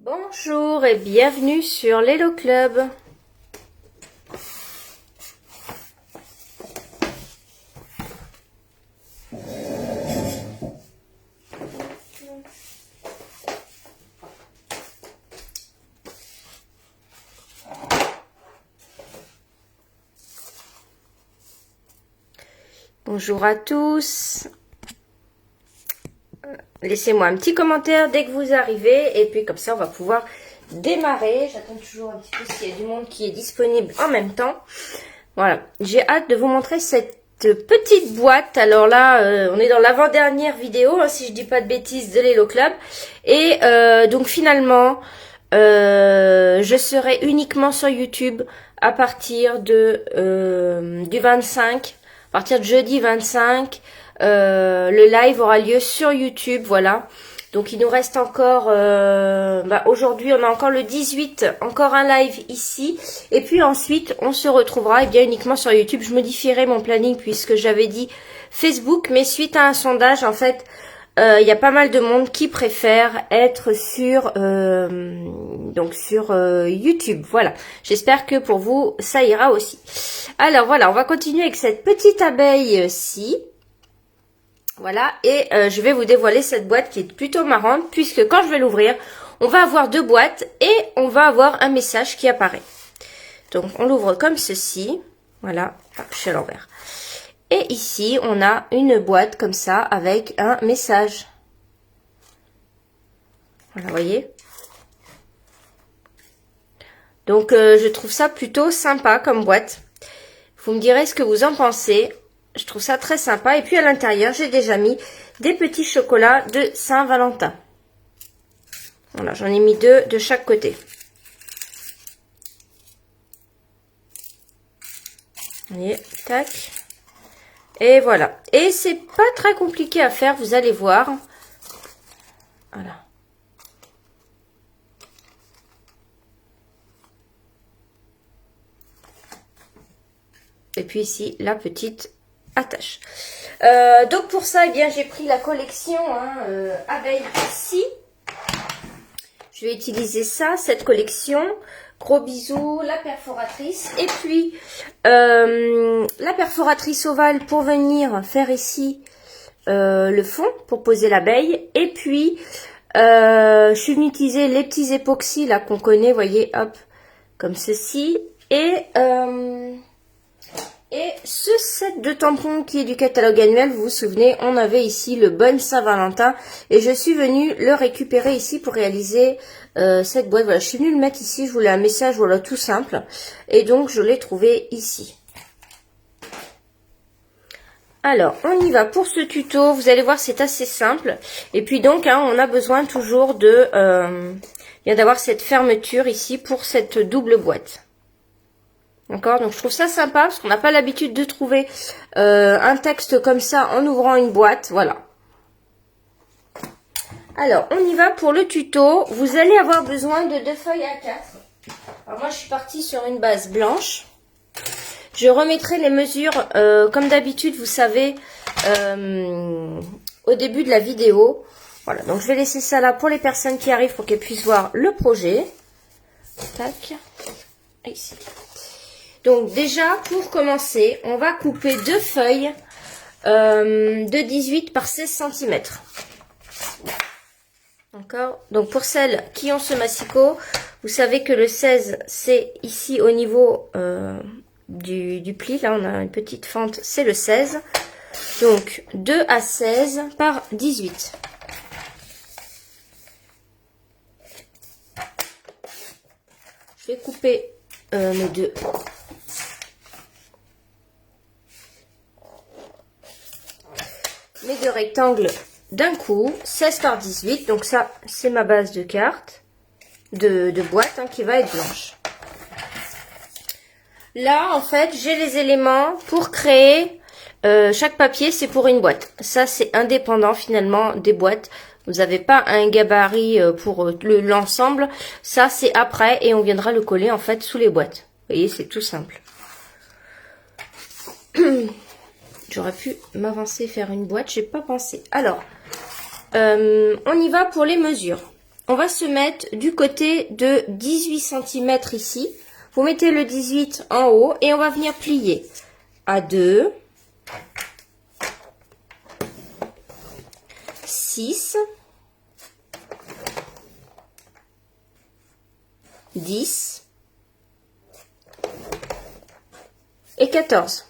Bonjour et bienvenue sur l'Hello Club. Bonjour à tous. Laissez-moi un petit commentaire dès que vous arrivez et puis comme ça on va pouvoir démarrer. J'attends toujours un petit peu s'il y a du monde qui est disponible en même temps. Voilà, j'ai hâte de vous montrer cette petite boîte. Alors là, on est dans l'avant-dernière vidéo, hein, si je dis pas de bêtises, de l'Hello Club. Et donc finalement, je serai uniquement sur YouTube à partir de du 25, à partir de jeudi 25. Le live aura lieu sur YouTube, voilà. Donc il nous reste encore, aujourd'hui on a encore le 18, encore un live ici. Et puis ensuite on se retrouvera bien uniquement sur YouTube. Je modifierai mon planning puisque j'avais dit Facebook. Mais suite à un sondage, en fait, il y a pas mal de monde qui préfère être sur YouTube. Voilà. J'espère que pour vous ça ira aussi. Alors voilà, on va continuer avec cette petite abeille-ci. Voilà, et je vais vous dévoiler cette boîte qui est plutôt marrante, puisque quand je vais l'ouvrir, on va avoir deux boîtes et on va avoir un message qui apparaît. Donc, on l'ouvre comme ceci. Voilà, je suis à l'envers. Et ici, on a une boîte comme ça, avec un message. Voilà, vous voyez. Donc, je trouve ça plutôt sympa comme boîte. Vous me direz ce que vous en pensez. Je trouve ça très sympa. Et puis à l'intérieur, j'ai déjà mis des petits chocolats de Saint-Valentin. Voilà, j'en ai mis deux de chaque côté. Vous voyez, tac. Et voilà. Et c'est pas très compliqué à faire, vous allez voir. Voilà. Et puis ici, la petite attache. Donc pour ça, eh bien, j'ai pris la collection abeille ici. Je vais utiliser ça, cette collection. Gros bisous, la perforatrice. Et puis, la perforatrice ovale pour venir faire ici le fond, pour poser l'abeille. Et puis, je suis venue utiliser les petits époxys là qu'on connaît, vous voyez, hop, comme ceci. Et ce set de tampons qui est du catalogue annuel, vous vous souvenez, on avait ici le Bonne Saint-Valentin. Et je suis venue le récupérer ici pour réaliser cette boîte. Voilà, je suis venue le mettre ici, je voulais un message, voilà, tout simple. Et donc, je l'ai trouvé ici. Alors, on y va pour ce tuto. Vous allez voir, c'est assez simple. Et puis donc, hein, on a besoin toujours de d'avoir cette fermeture ici pour cette double boîte. D'accord, donc je trouve ça sympa parce qu'on n'a pas l'habitude de trouver un texte comme ça en ouvrant une boîte. Voilà. Alors, on y va pour le tuto. Vous allez avoir besoin de deux feuilles A4. Alors moi, je suis partie sur une base blanche. Je remettrai les mesures comme d'habitude, vous savez, au début de la vidéo. Voilà, donc je vais laisser ça là pour les personnes qui arrivent pour qu'elles puissent voir le projet. Tac. Ici. Donc déjà, pour commencer, on va couper deux feuilles de 18 par 16 cm. D'accord. Donc pour celles qui ont ce massicot, vous savez que le 16, c'est ici au niveau du pli. Là, on a une petite fente, c'est le 16. Donc 2 à 16 par 18. Je vais couper mes deux. Mes deux rectangles d'un coup, 16 par 18, donc ça c'est ma base de carte, de boîte qui va être blanche. Là en fait j'ai les éléments pour créer, chaque papier c'est pour une boîte, ça c'est indépendant finalement des boîtes, vous n'avez pas un gabarit pour l'ensemble, ça c'est après et on viendra le coller en fait sous les boîtes, vous voyez c'est tout simple. J'aurais pu m'avancer et faire une boîte, j'ai pas pensé. Alors, on y va pour les mesures. on va se mettre du côté de 18 cm ici. Vous mettez le 18 en haut et on va venir plier à 2, 6, 10 et 14.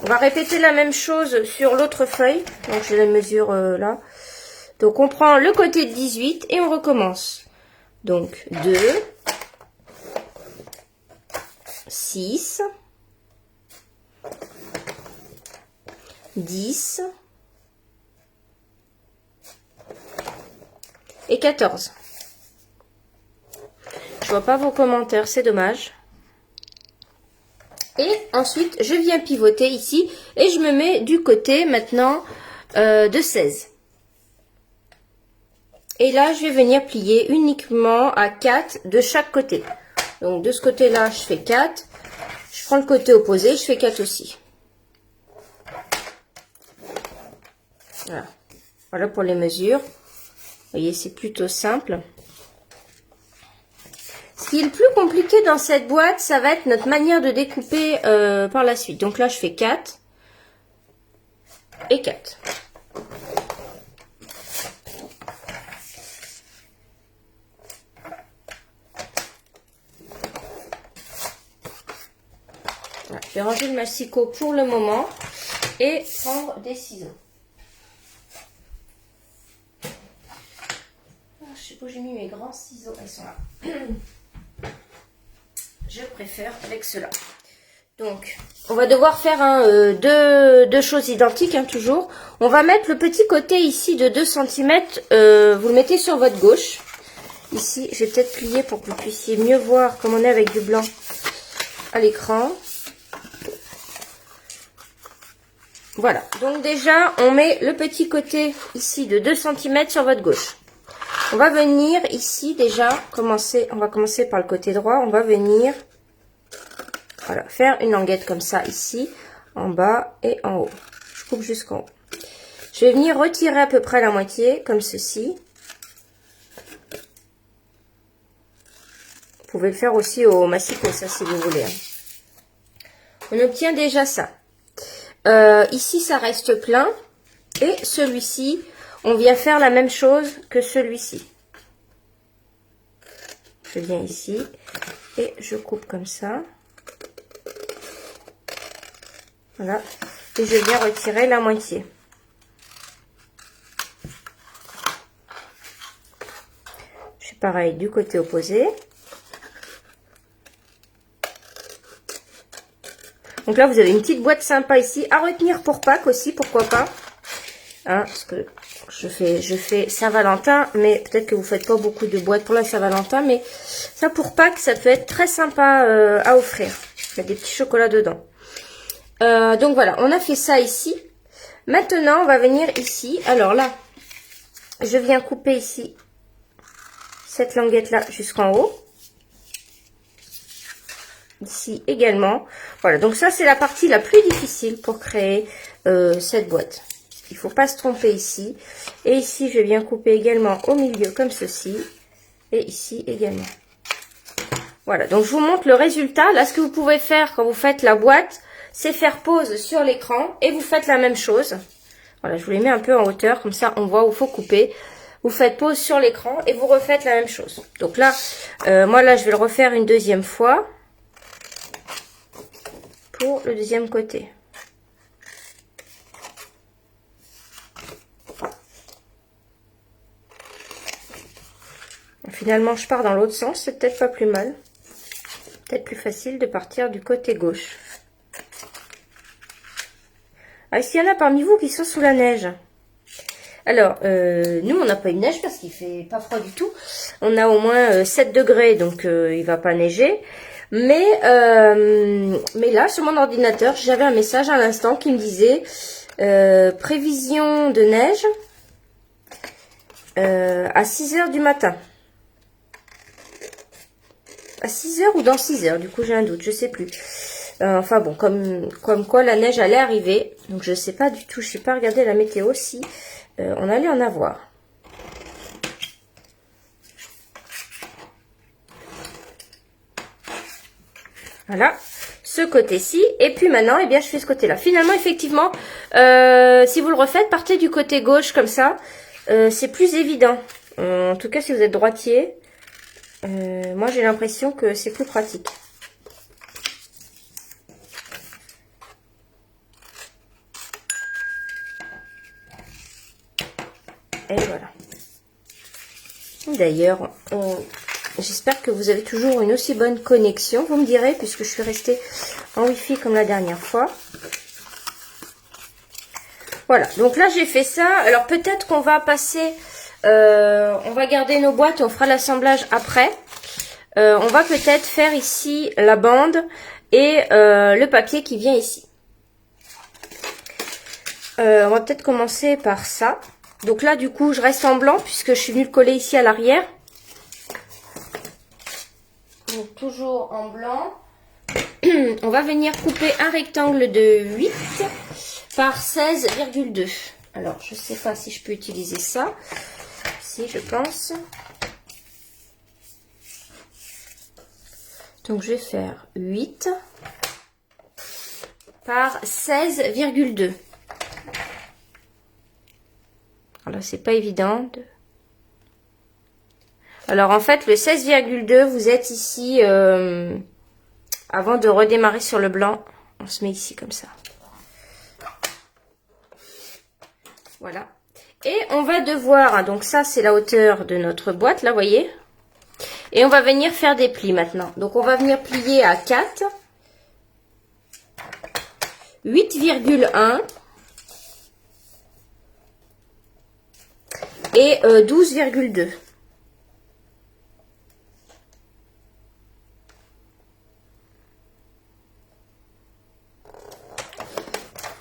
On va répéter la même chose sur l'autre feuille. Donc j'ai la mesure là. Donc on prend le côté de 18 et on recommence. Donc 2, 6, 10 et 14. Je vois pas vos commentaires, c'est dommage. Et ensuite, je viens pivoter ici et je me mets du côté maintenant de 16. Et là, je vais venir plier uniquement à 4 de chaque côté. Donc, de ce côté-là, je fais 4. Je prends le côté opposé, je fais 4 aussi. Voilà. Voilà pour les mesures. Vous voyez, c'est plutôt simple. Ce qui est le plus compliqué dans cette boîte, ça va être notre manière de découper par la suite. Donc là, je fais 4 et 4. Voilà, je vais ranger le massicot pour le moment et prendre des ciseaux. Je sais pas où j'ai mis mes grands ciseaux, ils sont là. Je préfère avec cela. Donc, on va devoir faire deux choses identiques, hein, toujours. On va mettre le petit côté ici de 2 cm. Vous le mettez sur votre gauche. Ici, je vais peut-être plier pour que vous puissiez mieux voir comme on est avec du blanc à l'écran. Voilà. Donc déjà, on met le petit côté ici de 2 cm sur votre gauche. On va venir ici déjà commencer, on va commencer par le côté droit, on va venir voilà, faire une languette comme ça ici, en bas et en haut. Je coupe jusqu'en haut. Je vais venir retirer à peu près la moitié comme ceci. Vous pouvez le faire aussi au massicot, ça si vous voulez. On obtient déjà ça. Ici ça reste plein et celui-ci, on vient faire la même chose que celui-ci. Je viens ici et je coupe comme ça. Voilà. Et je viens retirer la moitié. Je fais pareil du côté opposé. Donc là, vous avez une petite boîte sympa ici. À retenir pour Pâques aussi, pourquoi pas. Hein, parce que je fais Saint-Valentin, mais peut-être que vous faites pas beaucoup de boîtes pour la Saint-Valentin, mais ça pour Pâques, ça peut être très sympa à offrir. Il y a des petits chocolats dedans. Donc voilà, on a fait ça ici. Maintenant, on va venir ici. Alors là, je viens couper ici cette languette-là jusqu'en haut. Ici également. Voilà, donc ça, c'est la partie la plus difficile pour créer cette boîte. Il ne faut pas se tromper ici. Et ici, je viens couper également au milieu comme ceci. Et ici également. Voilà, donc je vous montre le résultat. Là, ce que vous pouvez faire quand vous faites la boîte, c'est faire pause sur l'écran et vous faites la même chose. Voilà, je vous les mets un peu en hauteur, comme ça on voit où il faut couper. Vous faites pause sur l'écran et vous refaites la même chose. Donc là, moi là, je vais le refaire une deuxième fois pour le deuxième côté. Finalement, je pars dans l'autre sens, c'est peut-être pas plus mal. Peut-être plus facile de partir du côté gauche. Ah, s'il y en a parmi vous qui sont sous la neige. Alors, nous, on n'a pas eu de neige parce qu'il fait pas froid du tout. On a au moins 7 degrés, donc il va pas neiger. Mais là, sur mon ordinateur, j'avais un message à l'instant qui me disait prévision de neige à 6 h du matin. À 6 h ou dans 6 h, du coup j'ai un doute, je sais plus. Enfin bon, comme quoi la neige allait arriver. Donc je sais pas du tout, je n'ai pas regardé la météo si on allait en avoir. Voilà, ce côté-ci. Et puis maintenant, eh bien, je fais ce côté-là. Finalement, effectivement, si vous le refaites, partez du côté gauche comme ça. C'est plus évident. En tout cas, si vous êtes droitier, moi, j'ai l'impression que c'est plus pratique. Et voilà. D'ailleurs, j'espère que vous avez toujours une aussi bonne connexion. Vous me direz, puisque je suis restée en Wi-Fi comme la dernière fois. Voilà, donc là j'ai fait ça. Alors peut-être qu'on va passer, on va garder nos boîtes, on fera l'assemblage après. On va peut-être faire ici la bande et le papier qui vient ici. On va peut-être commencer par ça. Donc là du coup je reste en blanc puisque je suis venue le coller ici à l'arrière. Donc toujours en blanc. On va venir couper un rectangle de 8 par 16,2. Alors je sais pas si je peux utiliser ça. Si, je pense. Donc je vais faire 8 par 16,2. Alors c'est pas évident. Alors en fait le 16,2 vous êtes ici avant de redémarrer sur le blanc. On se met ici comme ça. Voilà. Et on va devoir, donc ça c'est la hauteur de notre boîte là, vous voyez. Et on va venir faire des plis maintenant. Donc on va venir plier à 4, 8,1 et 12,2.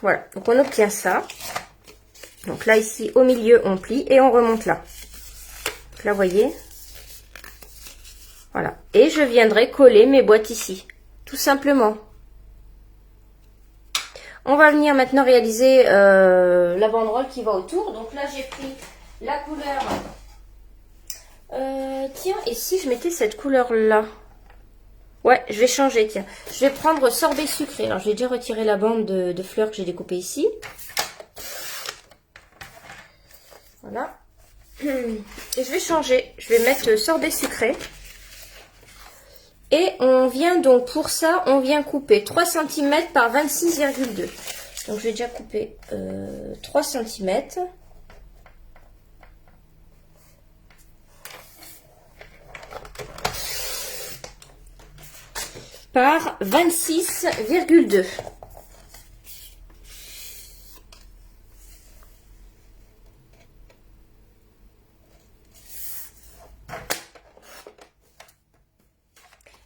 Voilà, donc on obtient ça. Donc là ici au milieu on plie et on remonte là. Donc là vous voyez. Voilà. Et je viendrai coller mes boîtes ici. Tout simplement. On va venir maintenant réaliser la banderole qui va autour. Donc là j'ai pris la couleur. Tiens, et si je mettais cette couleur là? Ouais, je vais changer, tiens. Je vais prendre sorbet sucré. Alors, j'ai déjà retiré la bande de fleurs que j'ai découpée ici. Voilà. Et je vais changer. Je vais mettre sorbet sucré. Et on vient donc, pour ça, on vient couper 3 cm par 26,2. Donc, je vais déjà couper 3 cm. Par 26,2.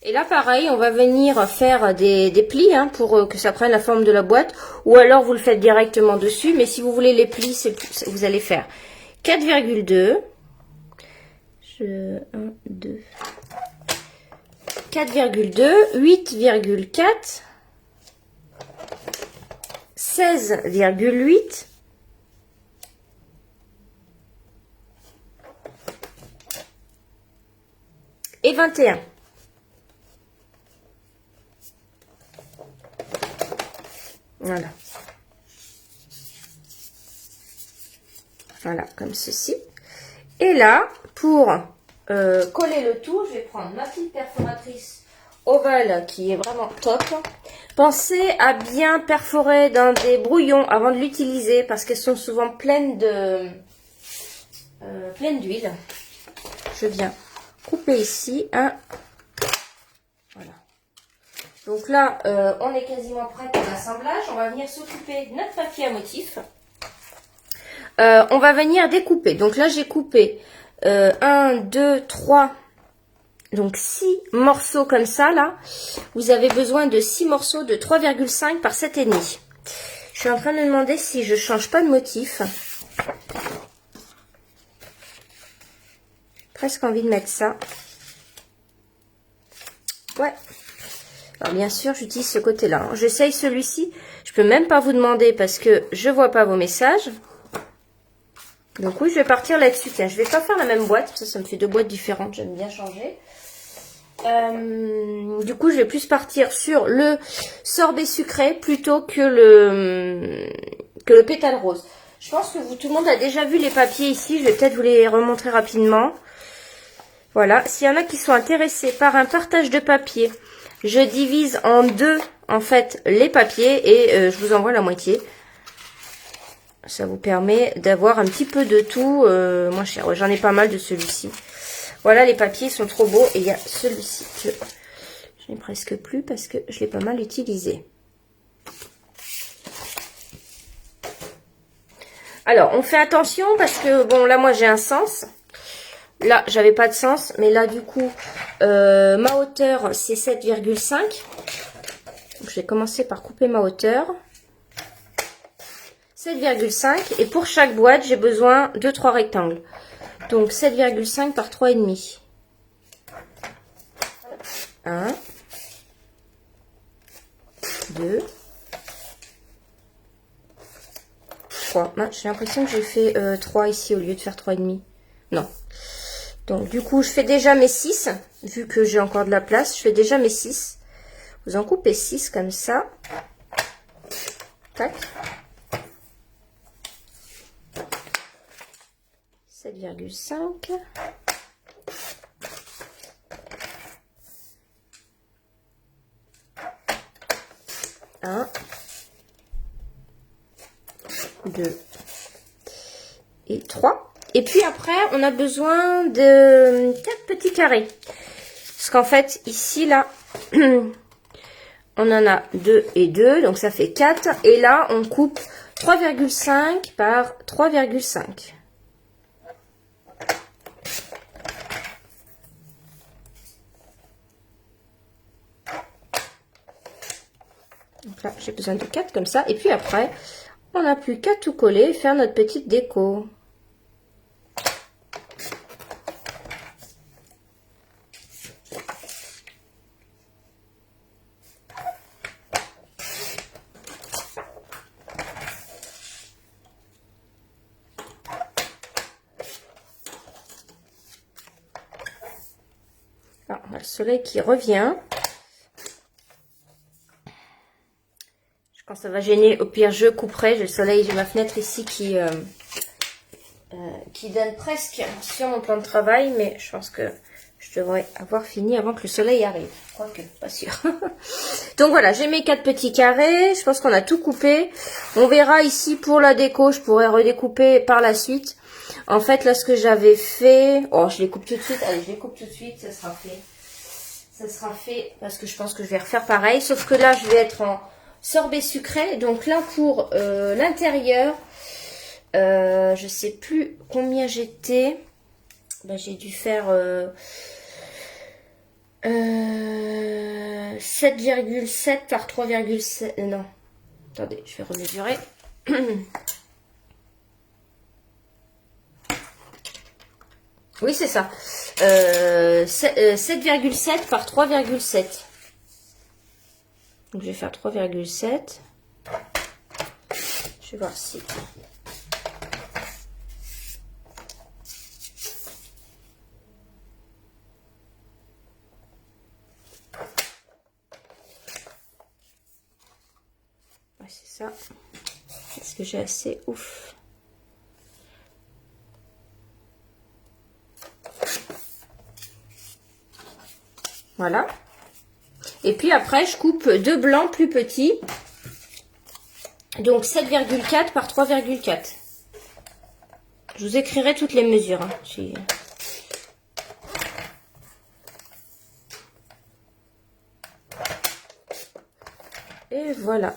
Et là pareil, on va venir faire des plis hein, pour que ça prenne la forme de la boîte. Ou alors vous le faites directement dessus. Mais si vous voulez les plis, vous allez faire 4,2. 1, 2... 4,2, 8,4, 16,8 et 21. Voilà. Voilà, comme ceci. Et là, pour coller le tout, je vais prendre ma petite perforatrice ovale qui est vraiment top. Pensez à bien perforer dans des brouillons avant de l'utiliser parce qu'elles sont souvent pleines d'huile. Je viens couper ici un. Voilà. Donc là, on est quasiment prêt pour l'assemblage. On va venir s'occuper de notre papier à motif. On va venir découper. Donc là, j'ai coupé 1, 2, 3, donc 6 morceaux comme ça, là. Vous avez besoin de 6 morceaux de 3,5 par 7,5. Je suis en train de me demander si je change pas de motif. Presque envie de mettre ça. Ouais. Alors bien sûr, j'utilise ce côté-là. J'essaye celui-ci. Je peux même pas vous demander parce que je vois pas vos messages. Donc oui, je vais partir là-dessus. Tiens, je vais pas faire la même boîte. Ça me fait 2 boîtes différentes. J'aime bien changer. Du coup, je vais plus partir sur le sorbet sucré plutôt que le pétale rose. Je pense que tout le monde a déjà vu les papiers ici. Je vais peut-être vous les remontrer rapidement. Voilà. S'il y en a qui sont intéressés par un partage de papier, je divise en deux, en fait, les papiers et je vous envoie la moitié. Ça vous permet d'avoir un petit peu de tout moins cher. J'en ai pas mal de celui-ci. Voilà, les papiers sont trop beaux. Et il y a celui-ci que je n'ai presque plus parce que je l'ai pas mal utilisé. Alors, on fait attention parce que, bon, là, moi, j'ai un sens. Là, j'avais pas de sens. Mais là, du coup, ma hauteur, c'est 7,5. Je vais commencer par couper ma hauteur. 7,5. Et pour chaque boîte, j'ai besoin de 3 rectangles. Donc, 7,5 par 3,5. 1, 2, 3. J'ai l'impression que j'ai fait 3 ici au lieu de faire 3,5. Non. Donc, du coup, je fais déjà mes 6. Vu que j'ai encore de la place, je fais déjà mes 6. Vous en coupez 6 comme ça. Tac. 7,5. 1, 2 et 3. Et puis après, on a besoin de 4 petits carrés. Parce qu'en fait, ici, là, on en a 2 et 2. Donc, ça fait 4. Et là, on coupe 3,5 par 3,5. Donc là, j'ai besoin de 4 comme ça. Et puis après, on n'a plus qu'à tout coller et faire notre petite déco. Alors, on a le soleil qui revient. Quand ça va gêner, au pire, je couperai. J'ai le soleil, j'ai ma fenêtre ici qui donne presque sur mon plan de travail. Mais je pense que je devrais avoir fini avant que le soleil arrive. Quoique, pas sûr. Donc voilà, j'ai mes 4 petits carrés. Je pense qu'on a tout coupé. On verra ici pour la déco. Je pourrais redécouper par la suite. En fait, là, ce que j'avais fait... Oh, je les coupe tout de suite. Allez, je les coupe tout de suite. Ça sera fait. Ça sera fait parce que je pense que je vais refaire pareil. Sauf que là, je vais être en sorbet sucré. Donc là, pour l'intérieur, je sais plus combien j'étais. Ben, j'ai dû faire 7,7 par 3,7. Non. Attendez, je vais remesurer. Oui, c'est ça. 7,7 par 3,7. Donc, je vais faire 3,7. Je vais voir si... Ouais, c'est ça. Est-ce que j'ai assez? Ouf. Voilà. Et puis après, je coupe 2 blancs plus petits. Donc 7,4 par 3,4. Je vous écrirai toutes les mesures. Hein. Et voilà.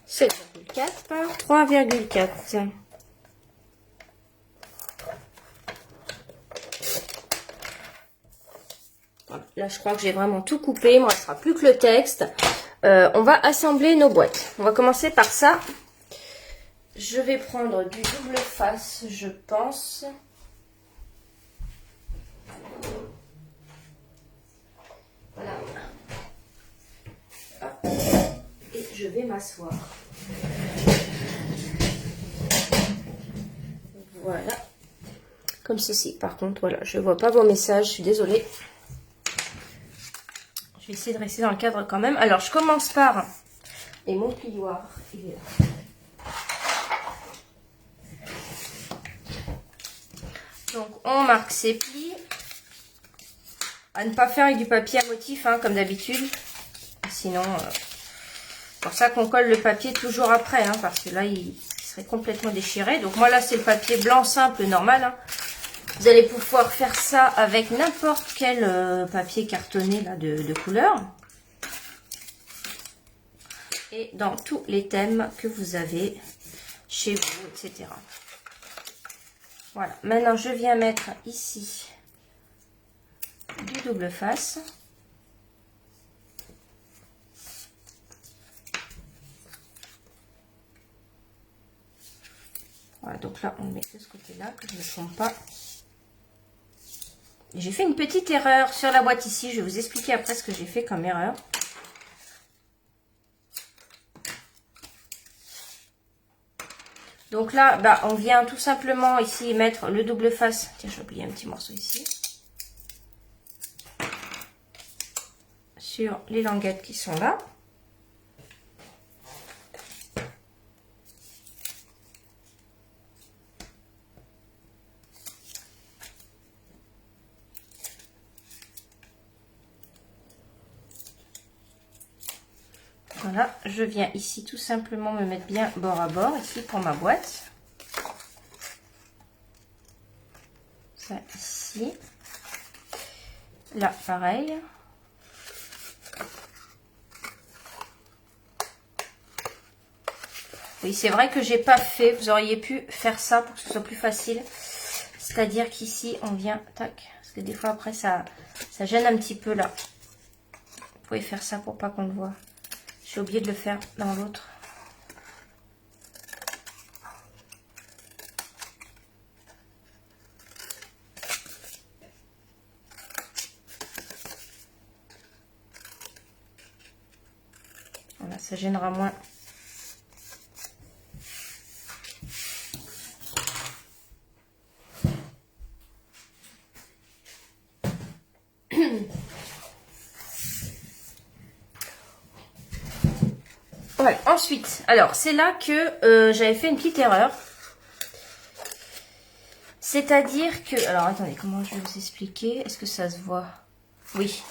C'est 7,4 par 3,4. Voilà. Là, je crois que j'ai vraiment tout coupé. Moi, il ne sera plus que le texte. On va assembler nos boîtes. On va commencer par ça. Je vais prendre du double face, je pense. Voilà. je vais m'asseoir. Voilà. Comme ceci. Par contre, voilà, je ne vois pas vos messages, je suis désolée. Je vais essayer de rester dans le cadre quand même. Alors, je commence par... Et mon plioir, il est là. Donc, on marque ses plis. À ne pas faire avec du papier à motif, hein, comme d'habitude. Sinon, c'est pour ça qu'on colle le papier toujours après, hein, parce que là, il serait complètement déchiré. Donc, moi, là, c'est le papier blanc simple, normal. Hein. Vous allez pouvoir faire ça avec n'importe quel papier cartonné là, de couleur. Et dans tous les thèmes que vous avez chez vous, etc. Voilà. Maintenant, je viens mettre ici du double face. Voilà, donc là, on le met de ce côté-là, que je ne me trompe pas. J'ai fait une petite erreur sur la boîte ici. Je vais vous expliquer après ce que j'ai fait comme erreur. Donc là, bah, on vient tout simplement ici mettre le double face. Tiens, j'ai oublié un petit morceau ici. Sur les languettes qui sont là. Voilà, je viens ici tout simplement me mettre bien bord à bord, ici pour ma boîte. Ça ici. Là, pareil. Oui, c'est vrai que j'ai pas fait, vous auriez pu faire ça pour que ce soit plus facile. C'est-à-dire qu'ici, on vient, tac, parce que des fois après, ça gêne un petit peu là. Vous pouvez faire ça pour pas qu'on le voit. J'ai oublié de le faire dans l'autre. Voilà, ça gênera moins. Voilà, ensuite, alors c'est là que j'avais fait une petite erreur. C'est-à-dire que... Alors attendez, comment je vais vous expliquer? Est-ce que ça se voit? Oui.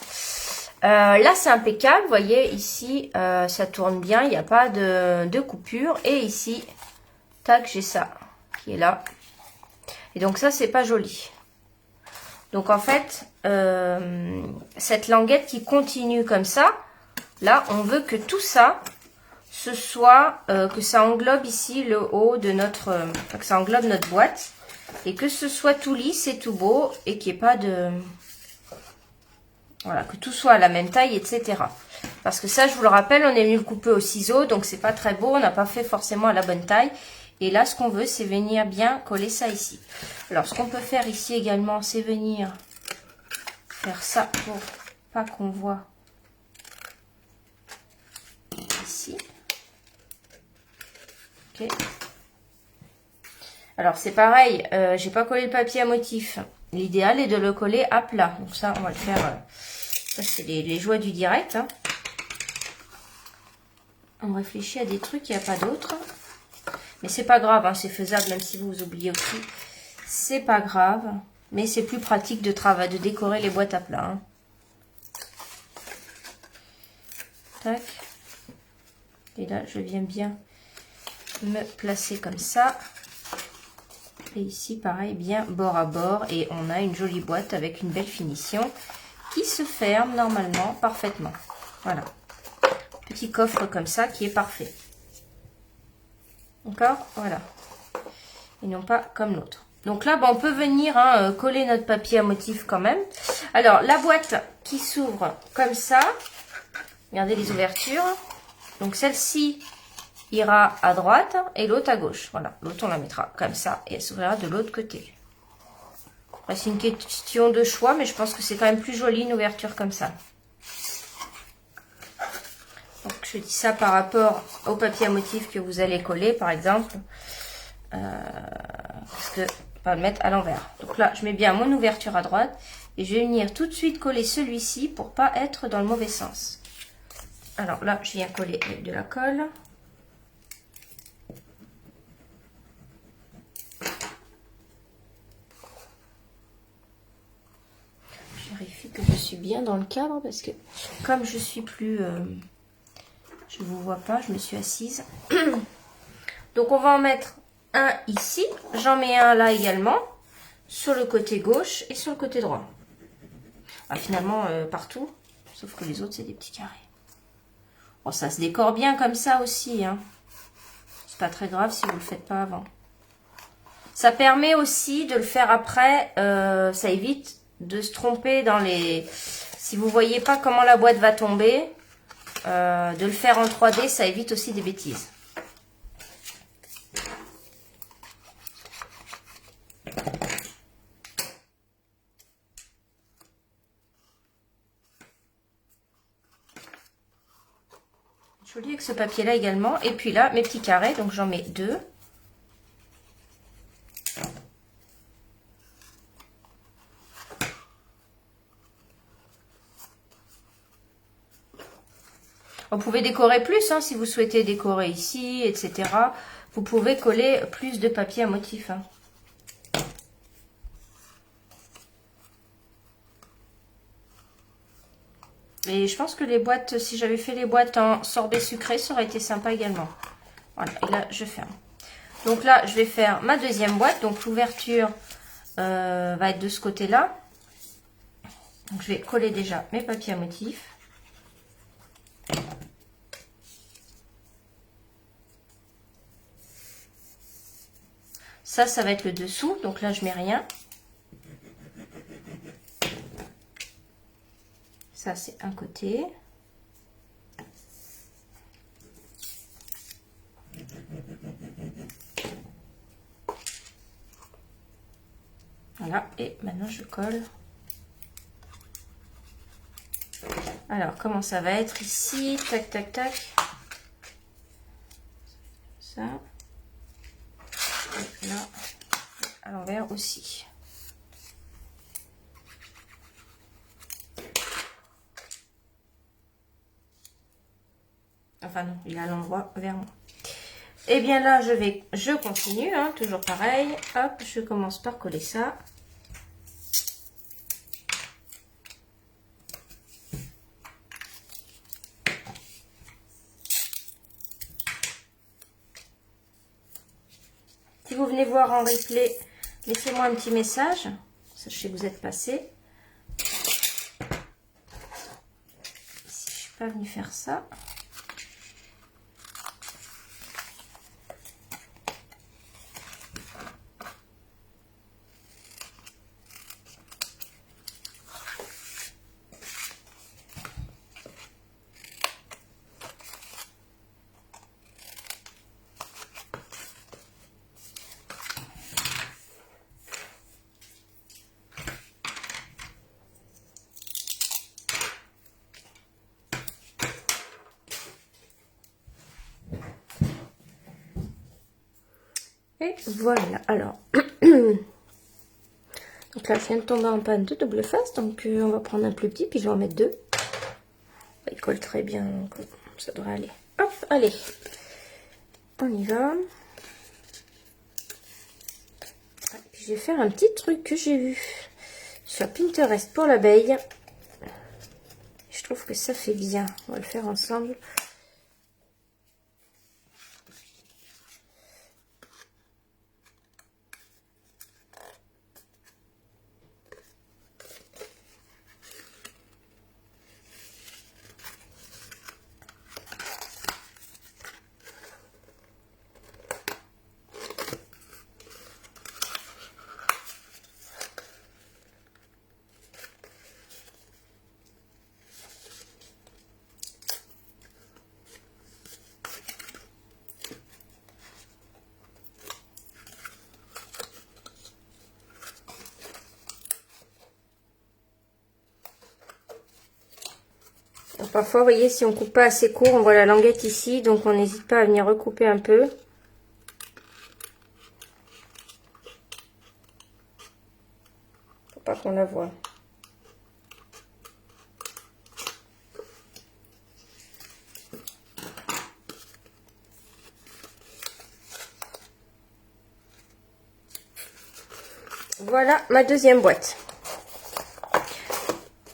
Là c'est impeccable, vous voyez ici ça tourne bien, il n'y a pas de coupure. Et ici, tac, j'ai ça qui est là. Et donc ça c'est pas joli. Donc en fait, cette languette qui continue comme ça, là on veut que tout ça... ce soit que ça englobe ici le haut de notre... que ça englobe notre boîte. Et que ce soit tout lisse et tout beau. Et qu'il n'y ait pas de... Voilà, que tout soit à la même taille, etc. Parce que ça, je vous le rappelle, on est venu le couper au ciseau. Donc, c'est pas très beau. On n'a pas fait forcément à la bonne taille. Et là, ce qu'on veut, c'est venir bien coller ça ici. Alors, ce qu'on peut faire ici également, c'est venir faire ça pour pas qu'on voit ici. Ok. Alors c'est pareil, j'ai pas collé le papier à motif. L'idéal est de le coller à plat. Donc ça, on va le faire. Ça c'est les joies du direct. Hein. On réfléchit à des trucs, il n'y a pas d'autres. Mais c'est pas grave, hein, c'est faisable même si vous oubliez aussi. C'est pas grave, mais c'est plus pratique de travailler, de décorer les boîtes à plat. Hein. Tac. Et là, je viens bien me placer comme ça. Et ici, pareil, bien bord à bord. Et on a une jolie boîte avec une belle finition qui se ferme normalement parfaitement. Voilà. Petit coffre comme ça qui est parfait. D'accord? Voilà. Et non pas comme l'autre. Donc là, bon, on peut venir hein, coller notre papier à motif quand même. Alors, la boîte qui s'ouvre comme ça. Regardez les ouvertures. Donc, celle-ci ira à droite et l'autre à gauche. Voilà, l'autre on la mettra comme ça et elle s'ouvrira de l'autre côté. C'est une question de choix, mais je pense que c'est quand même plus joli une ouverture comme ça. Donc Je dis ça par rapport au papier à motif que vous allez coller, par exemple. Parce que on va le mettre à l'envers. Donc là, je mets bien mon ouverture à droite. Et je vais venir tout de suite coller celui-ci pour pas être dans le mauvais sens. Alors là, je viens coller avec de la colle. Je vérifie que je suis bien dans le cadre parce que comme je suis plus... je ne vous vois pas, je me suis assise. Donc on va en mettre un ici. J'en mets un là également. Sur le côté gauche et sur le côté droit. Ah, finalement, partout. Sauf que les autres, c'est des petits carrés. Bon, ça se décore bien comme ça aussi. Hein. C'est pas très grave si vous ne le faites pas avant. Ça permet aussi de le faire après. Ça évite de se tromper dans les... Si vous voyez pas comment la boîte va tomber, de le faire en 3D, ça évite aussi des bêtises. Joli avec ce papier là également. Et puis là, mes petits carrés, donc j'en mets 2. Vous pouvez décorer plus, hein, si vous souhaitez décorer ici, etc. Vous pouvez coller plus de papier à motif. Hein. Et je pense que les boîtes, si j'avais fait les boîtes en sorbet sucré, ça aurait été sympa également. Voilà, et là, je ferme. Donc là, je vais faire ma deuxième boîte. Donc l'ouverture va être de ce côté-là. Donc je vais coller déjà mes papiers à motif. Ça va être le dessous. Donc là, je mets rien. Ça, c'est un côté. Voilà, et maintenant je colle. Alors, comment ça va être ici? Tac, tac, tac. Ça. Et là, à l'envers aussi. Enfin non, il est à l'endroit vers moi. Et bien là, je continue, hein, toujours pareil. Hop, je commence par coller ça. Si vous venez voir en replay, laissez-moi un petit message. Sachez que vous êtes passé. Si je suis pas venue faire ça. Et voilà, alors, donc là je viens de tomber en panne de double face, donc on va prendre un plus petit, puis je vais en mettre 2. Il colle très bien, donc ça devrait aller. Hop, allez, on y va. Et puis je vais faire un petit truc que j'ai vu sur Pinterest pour l'abeille. Je trouve que ça fait bien, on va le faire ensemble. parfois, vous voyez, si on coupe pas assez court, on voit la languette ici, donc on n'hésite pas à venir recouper un peu. Faut pas qu'on la voie. Voilà ma deuxième boîte.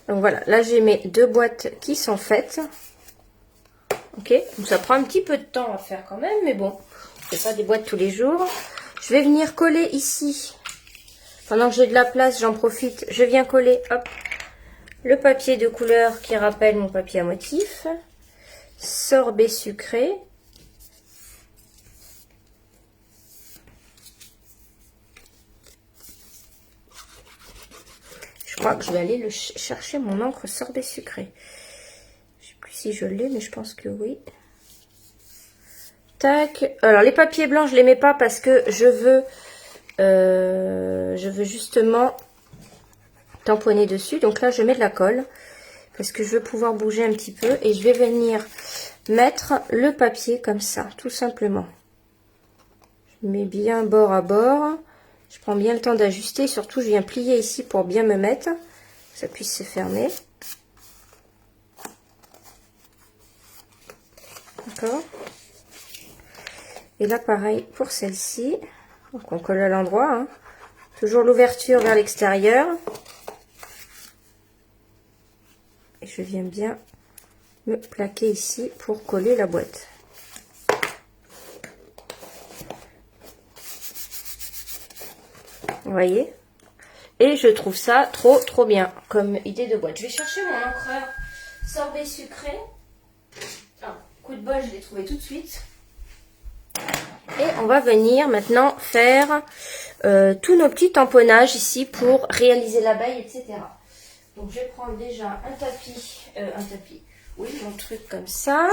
Donc voilà, là j'ai mes 2 boîtes qui sont faites. Ok, donc ça prend un petit peu de temps à faire quand même, mais bon, je fais pas des boîtes tous les jours. Je vais venir coller ici. Pendant que j'ai de la place, j'en profite. Je viens coller, hop, le papier de couleur qui rappelle mon papier à motif. Sorbet sucré. Je crois que je vais aller chercher mon encre sorbet sucré. Je sais plus si je l'ai, mais je pense que oui. Tac. Alors les papiers blancs, je les mets pas parce que je veux justement tamponner dessus. Donc là, je mets de la colle parce que je veux pouvoir bouger un petit peu et je vais venir mettre le papier comme ça, tout simplement. Je mets bien bord à bord. Je prends bien le temps d'ajuster. Surtout, je viens plier ici pour bien me mettre. Que ça puisse se fermer. D'accord. Et là, pareil pour celle-ci. Donc, on colle à l'endroit. Hein. Toujours l'ouverture vers l'extérieur. Et je viens bien me plaquer ici pour coller la boîte. Vous voyez? Et je trouve ça trop bien comme idée de boîte. Je vais chercher mon encreur sorbet sucré. Ah, coup de bol, je l'ai trouvé tout de suite. Et on va venir maintenant faire tous nos petits tamponnages ici pour réaliser l'abeille, etc. Donc je vais prendre déjà un tapis, oui, mon truc comme ça.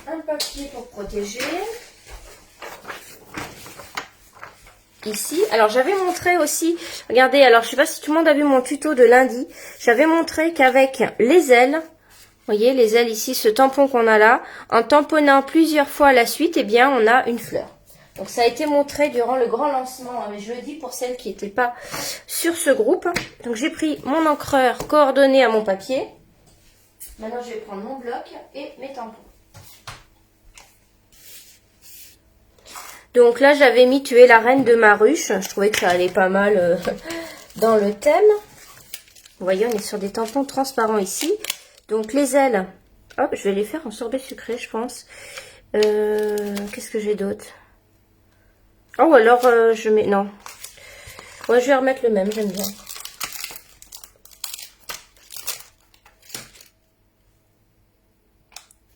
Un papier pour protéger. Ici, alors j'avais montré aussi, regardez, alors je sais pas si tout le monde a vu mon tuto de lundi, j'avais montré qu'avec les ailes, vous voyez les ailes ici, ce tampon qu'on a là, en tamponnant plusieurs fois à la suite, eh bien on a une fleur. Donc ça a été montré durant le grand lancement, mais je le dis pour celles qui n'étaient pas sur ce groupe. Donc j'ai pris mon encreur coordonné à mon papier. Maintenant je vais prendre mon bloc et mes tampons. Donc là, j'avais mis tuer la reine de ma ruche. Je trouvais que ça allait pas mal dans le thème. Vous voyez, on est sur des tampons transparents ici. Donc les ailes, hop, je vais les faire en sorbet sucré, je pense. Qu'est-ce que j'ai d'autre? Oh, alors je mets... Non. Ouais, je vais remettre le même, j'aime bien.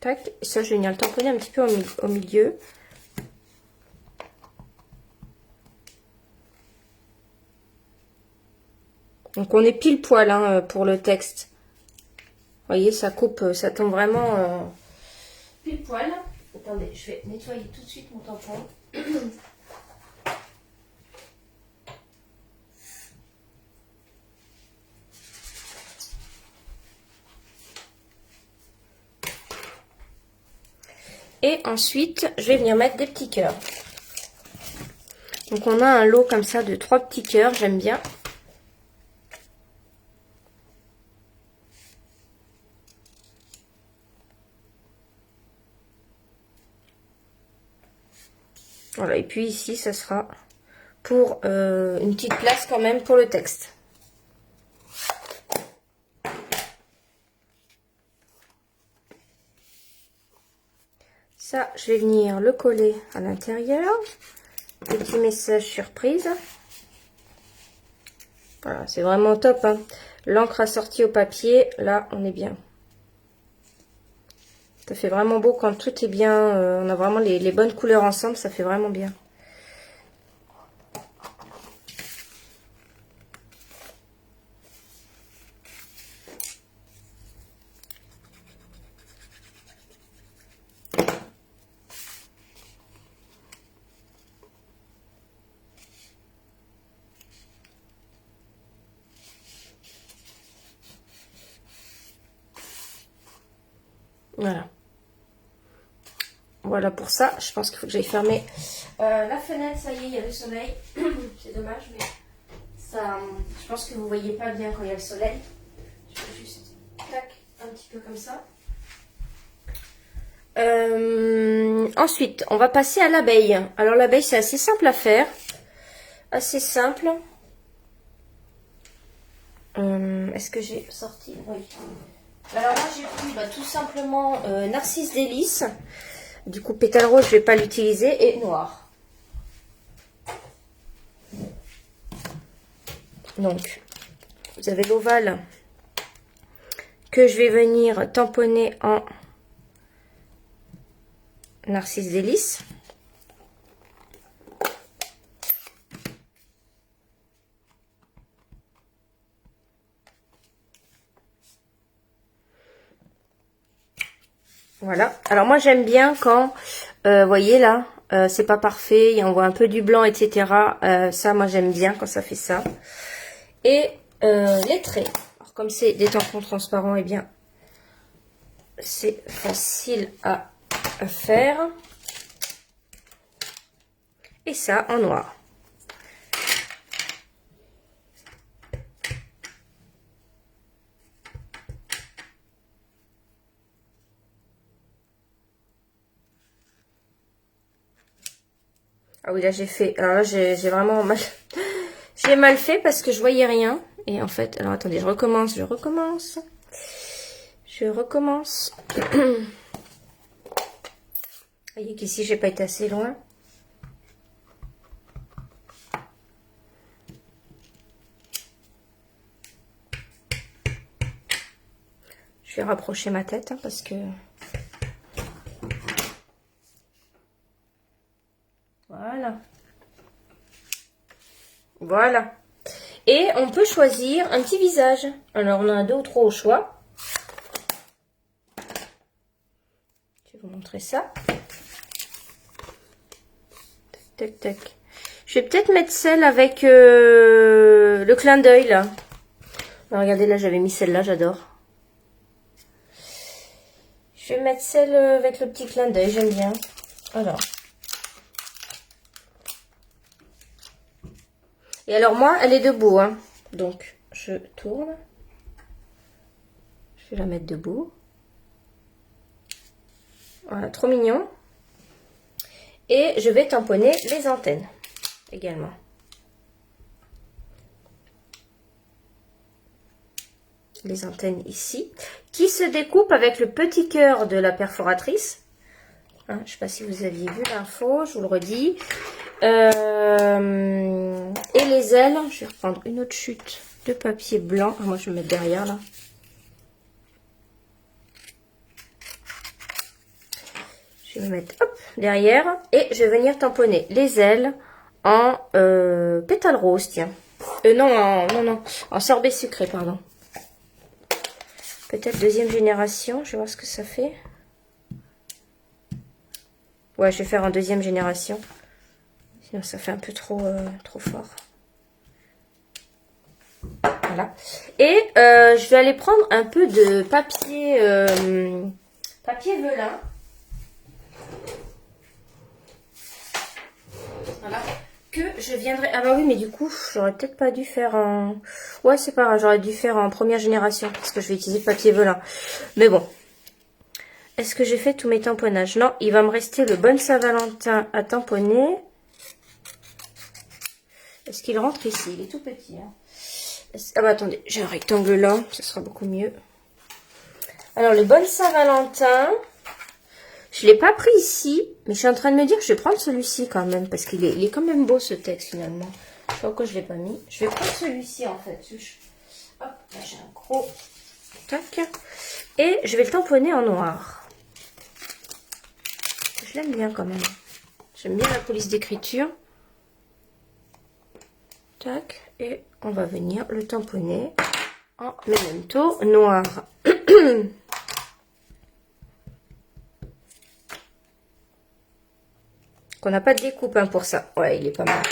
Tac, ça, je vais venir le tamponner un petit peu au milieu. Donc on est pile poil hein, pour le texte. Vous voyez, ça coupe, ça tombe vraiment pile poil. Attendez, je vais nettoyer tout de suite mon tampon. Et ensuite, je vais venir mettre des petits cœurs. Donc on a un lot comme ça de 3 petits cœurs, j'aime bien. Voilà, et puis ici, ça sera pour une petite place quand même pour le texte. Ça, je vais venir le coller à l'intérieur. Petit message surprise. Voilà, c'est vraiment top. Hein. L'encre assortie au papier, là, on est bien. Ça fait vraiment beau quand tout est bien. On a vraiment les bonnes couleurs ensemble, ça fait vraiment bien. Voilà. Voilà pour ça. Je pense qu'il faut que j'aille fermer la fenêtre. Ça y est, il y a le soleil. C'est dommage, mais ça, je pense que vous voyez pas bien quand il y a le soleil. Je vais juste tac, un petit peu comme ça. Ensuite, on va passer à l'abeille. Alors l'abeille, c'est assez simple à faire. Assez simple. Est-ce que j'ai sorti? Oui. Alors là, j'ai pris tout simplement Narcisse Délice. Du coup, pétale rose, je vais pas l'utiliser. Et noir. Donc, vous avez l'ovale que je vais venir tamponner en Narcisse Délice. Voilà. Alors moi j'aime bien quand, vous voyez là, c'est pas parfait, on voit un peu du blanc, etc. Ça, moi j'aime bien quand ça fait ça. Et les traits. Alors comme c'est des tampons transparents, eh bien c'est facile à faire. Et ça en noir. Ah oui, là j'ai fait. Alors là j'ai vraiment mal. J'ai mal fait parce que je voyais rien. Et en fait, alors attendez, je recommence. Vous voyez qu'ici j'ai pas été assez loin. Je vais rapprocher ma tête parce que. Voilà. Voilà. Et on peut choisir un petit visage. Alors, on en a 2 ou 3 au choix. Je vais vous montrer ça. Tac, tac, tac. Je vais peut-être mettre celle avec le clin d'œil, là. Alors, regardez, là, j'avais mis celle-là, j'adore. Je vais mettre celle avec le petit clin d'œil, j'aime bien. Alors. Et alors moi, elle est debout, hein. Donc, je tourne. Je vais la mettre debout. Voilà, trop mignon. Et je vais tamponner les antennes également. Les antennes ici, qui se découpent avec le petit cœur de la perforatrice. Hein, je ne sais pas si vous aviez vu l'info, je vous le redis. Et les ailes, je vais reprendre une autre chute de papier blanc. Ah, moi, je vais me mettre derrière, là. Je vais me mettre hop, derrière. Et je vais venir tamponner les ailes en pétale rose, tiens. Non, en sorbet sucré, pardon. Peut-être deuxième génération, je vais voir ce que ça fait. Ouais, je vais faire en deuxième génération. Sinon, ça fait un peu trop fort. Voilà. Et je vais aller prendre un peu de papier, papier velin. Voilà. Que je viendrai... Ah bah oui, mais du coup, j'aurais peut-être pas dû faire en... Ouais, c'est pas grave, j'aurais dû faire en première génération. Parce que je vais utiliser papier velin. Mais bon. Est-ce que j'ai fait tous mes tamponnages? Non, il va me rester le Bonne Saint-Valentin à tamponner. Est-ce qu'il rentre ici? Il est tout petit. Hein. Ah bah attendez, j'ai un rectangle là, ce sera beaucoup mieux. Alors, le Bonne Saint-Valentin, je ne l'ai pas pris ici, mais je suis en train de me dire que je vais prendre celui-ci quand même, parce qu'il est, il est quand même beau ce texte finalement. Je sais pas pourquoi je ne l'ai pas mis. Je vais prendre celui-ci en fait. Hop, là j'ai un gros... Tac. Et je vais le tamponner en noir. Je l'aime bien quand même. J'aime bien la police d'écriture. Tac. Et on va venir le tamponner en memento noir. Qu'on n'a pas de découpe hein, pour ça. Ouais, il est pas mal.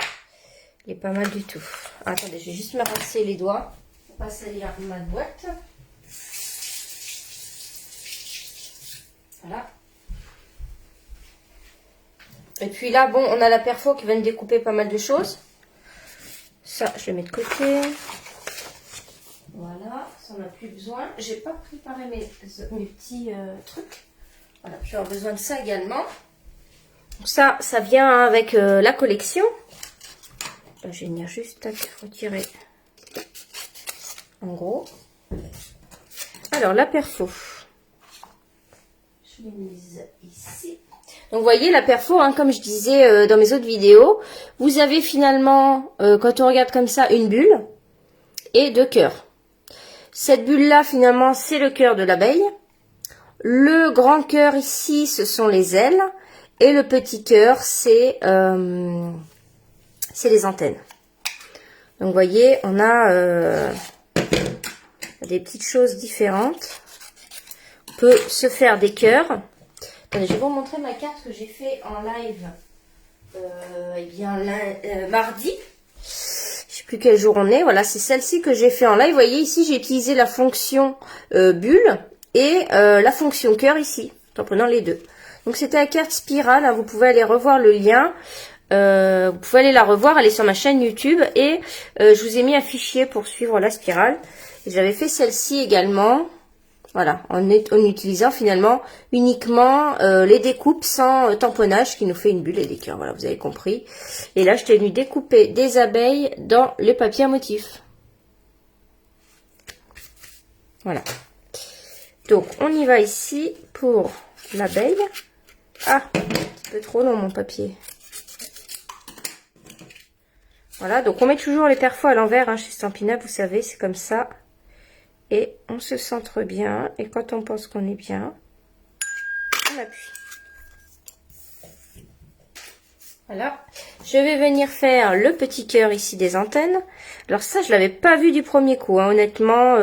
Il est pas mal du tout. Attendez, je vais juste me rincer les doigts. Pour pas salir ma boîte. Voilà. Et puis là, bon, on a la perfo qui va nous découper pas mal de choses. Ça, je le mets de côté. Voilà, ça on n'a plus besoin. J'ai pas préparé mes petits trucs. Voilà, je vais avoir besoin de ça également. Donc ça vient avec la collection. Là, je vais venir juste retirer. En gros. Alors, la perfo. Je l'ai mise ici. Donc, vous voyez, la perfo, hein, comme je disais dans mes autres vidéos, vous avez finalement, quand on regarde comme ça, une bulle et deux cœurs. Cette bulle-là, finalement, c'est le cœur de l'abeille. Le grand cœur ici, ce sont les ailes. Et le petit cœur, c'est les antennes. Donc, vous voyez, on a des petites choses différentes. On peut se faire des cœurs. Attendez, je vais vous montrer ma carte que j'ai fait en live mardi. Je sais plus quel jour on est. Voilà, c'est celle-ci que j'ai fait en live. Vous voyez, ici, j'ai utilisé la fonction bulle et la fonction cœur ici, en prenant les deux. Donc, c'était la carte spirale. Hein, vous pouvez aller revoir le lien. Vous pouvez aller la revoir. Elle est sur ma chaîne YouTube. Et je vous ai mis un fichier pour suivre la spirale. J'avais fait celle-ci également. Voilà, en utilisant finalement uniquement les découpes sans tamponnage qui nous fait une bulle et des cœurs. Voilà, vous avez compris. Et là, je t'ai venu découper des abeilles dans le papier à motif. Voilà. Donc, on y va ici pour l'abeille. Ah, un petit peu trop long mon papier. Voilà, donc on met toujours les perfos à l'envers hein, chez Stampin' Up, vous savez, c'est comme ça. Et on se centre bien. Et quand on pense qu'on est bien, on appuie. Voilà. Je vais venir faire le petit cœur ici des antennes. Alors ça, je l'avais pas vu du premier coup. Hein. Honnêtement,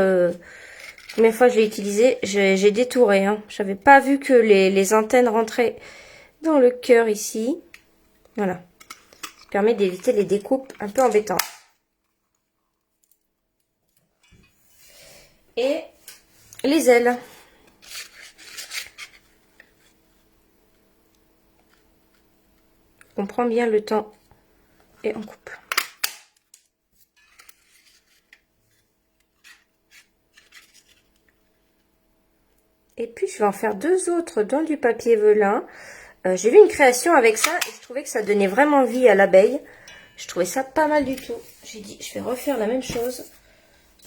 combien de fois je l'ai utilisé, j'ai détouré. Hein. Je n'avais pas vu que les antennes rentraient dans le cœur ici. Voilà. Ça permet d'éviter les découpes un peu embêtantes. Et les ailes. On prend bien le temps et on coupe. Et puis je vais en faire deux autres dans du papier velin. J'ai vu une création avec ça et je trouvais que ça donnait vraiment vie à l'abeille. Je trouvais ça pas mal du tout. J'ai dit je vais refaire la même chose.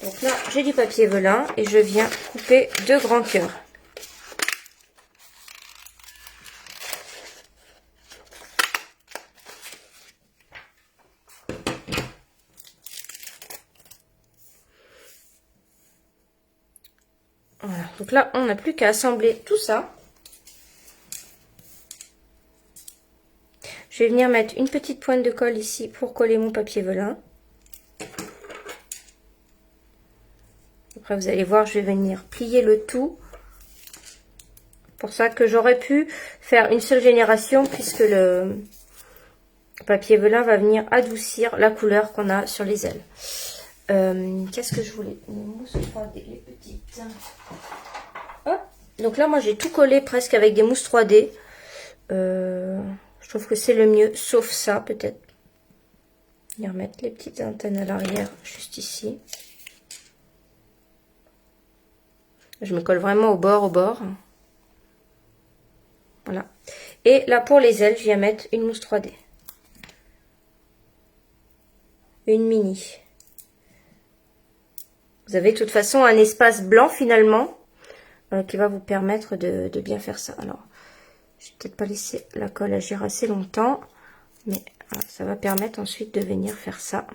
Donc là, j'ai du papier velin et je viens couper deux grands cœurs. Voilà, donc là, on n'a plus qu'à assembler tout ça. Je vais venir mettre une petite pointe de colle ici pour coller mon papier velin. Après, vous allez voir, je vais venir plier le tout. Pour ça que j'aurais pu faire une seule génération puisque le papier velin va venir adoucir la couleur qu'on a sur les ailes. Qu'est-ce que je voulais? Les mousses 3D, les petites. Hop. Donc là, moi, j'ai tout collé presque avec des mousses 3D. Je trouve que c'est le mieux, sauf ça, peut-être. Venir mettre les petites antennes à l'arrière, juste ici. Je me colle vraiment au bord, Voilà. Et là, pour les ailes, je viens mettre une mousse 3D. Une mini. Vous avez de toute façon un espace blanc, finalement, qui va vous permettre de bien faire ça. Alors, je vais peut-être pas laisser la colle agir assez longtemps, mais voilà, ça va permettre ensuite de venir faire ça.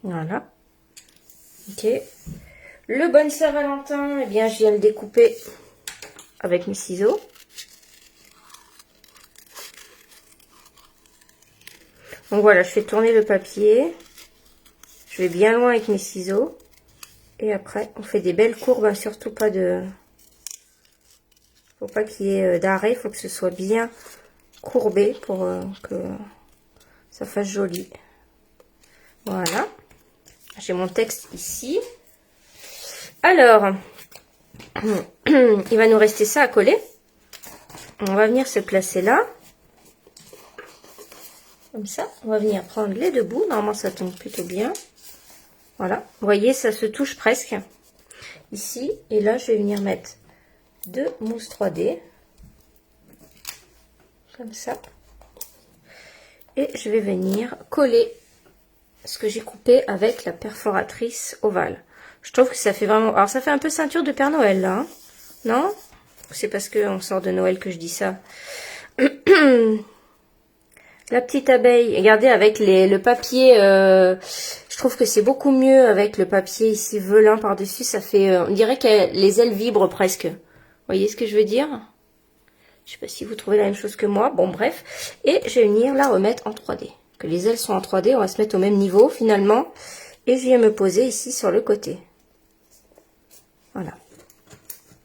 Voilà. Ok. Le Bonne Saint-Valentin, eh bien, je viens le découper avec mes ciseaux. Donc voilà, je fais tourner le papier. Je vais bien loin avec mes ciseaux. Et après, on fait des belles courbes, hein, surtout pas de... Faut pas qu'il y ait d'arrêt, il faut que ce soit bien courbé pour que ça fasse joli. Voilà. J'ai mon texte ici. Alors, il va nous rester ça à coller. On va venir se placer là. Comme ça. On va venir prendre les deux bouts. Normalement, ça tombe plutôt bien. Voilà. Vous voyez, ça se touche presque. Ici. Et là, je vais venir mettre deux mousses 3D. Comme ça. Et je vais venir coller ce que j'ai coupé avec la perforatrice ovale. Je trouve que ça fait vraiment... Alors, ça fait un peu ceinture de Père Noël, là. Hein, non? C'est parce qu'on sort de Noël que je dis ça. La petite abeille, regardez, avec le papier, je trouve que c'est beaucoup mieux avec le papier ici velin par-dessus. Ça fait, on dirait que les ailes vibrent presque. Vous voyez ce que je veux dire? Je sais pas si vous trouvez la même chose que moi. Bon, bref. Et je vais venir la remettre en 3D. Que les ailes sont en 3D, on va se mettre au même niveau finalement. Et je viens me poser ici sur le côté. Voilà.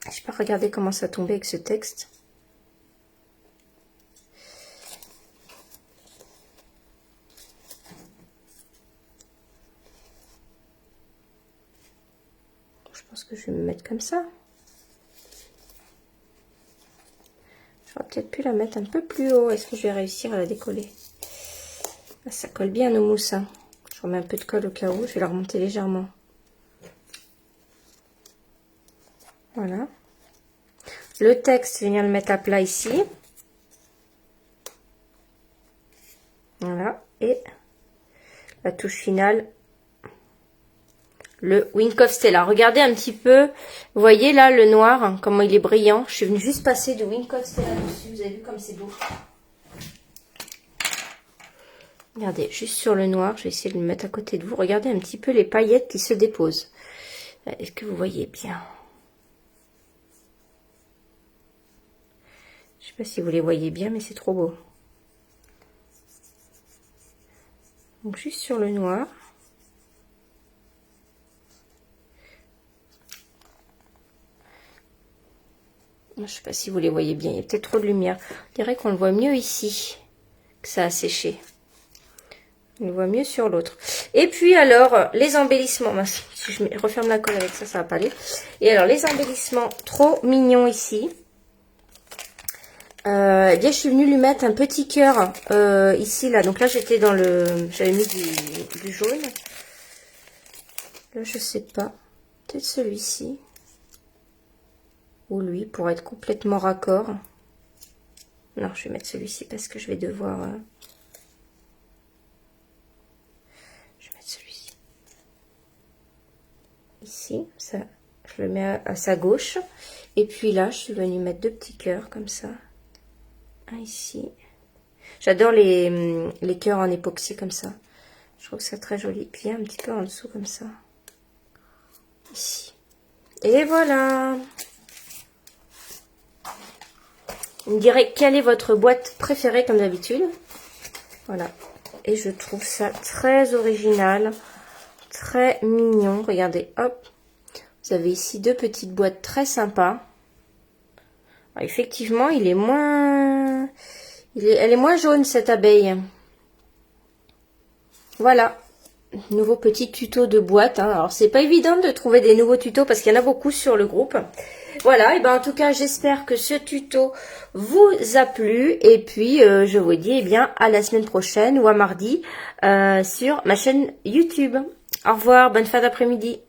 Je sais pas regarder comment ça tombait avec ce texte. Je pense que je vais me mettre comme ça. J'aurais peut-être pu la mettre un peu plus haut. Est-ce que je vais réussir à la décoller? Là, ça colle bien nos mousses. Hein. Je remets un peu de colle au cas où. Je vais la remonter légèrement. Voilà. Le texte, je vais venir le mettre à plat ici. Voilà. Et la touche finale, le Wink of Stella. Regardez un petit peu. Vous voyez là le noir, hein, comment il est brillant. Je suis venue juste passer de Wink of Stella dessus. Vous avez vu comme c'est beau. Regardez, juste sur le noir. Je vais essayer de le mettre à côté de vous. Regardez un petit peu les paillettes qui se déposent. Est-ce que vous voyez bien? Je sais pas si vous les voyez bien, mais c'est trop beau. Donc juste sur le noir. Je sais pas si vous les voyez bien, il y a peut-être trop de lumière. Je dirais qu'on le voit mieux ici, que ça a séché. On le voit mieux sur l'autre. Et puis alors, les embellissements. Si je referme la colle avec ça, ça va pas aller. Et alors, les embellissements trop mignons ici. Eh bien, je suis venue lui mettre un petit cœur ici, là. Donc là, j'étais dans le... J'avais mis du jaune. Là, je sais pas. Peut-être celui-ci. Ou lui, pour être complètement raccord. Non, je vais mettre celui-ci parce que je vais devoir... Je vais mettre celui-ci. Ici, ça, je le mets à sa gauche. Et puis là, je suis venue mettre deux petits cœurs comme ça. Un ici. J'adore les cœurs en époxy comme ça. Je trouve que c'est très joli. Puis un petit peu en dessous comme ça. Ici. Et voilà. Vous me direz quelle est votre boîte préférée comme d'habitude. Voilà. Et je trouve ça très original. Très mignon. Regardez, hop. Vous avez ici deux petites boîtes très sympas. Alors, effectivement, il est moins... Elle est moins jaune, cette abeille. Voilà. Nouveau petit tuto de boîte. Hein. Alors, c'est pas évident de trouver des nouveaux tutos parce qu'il y en a beaucoup sur le groupe. Voilà. Et ben, en tout cas, j'espère que ce tuto vous a plu. Et puis, je vous dis, eh bien, à la semaine prochaine ou à mardi sur ma chaîne YouTube. Au revoir. Bonne fin d'après-midi.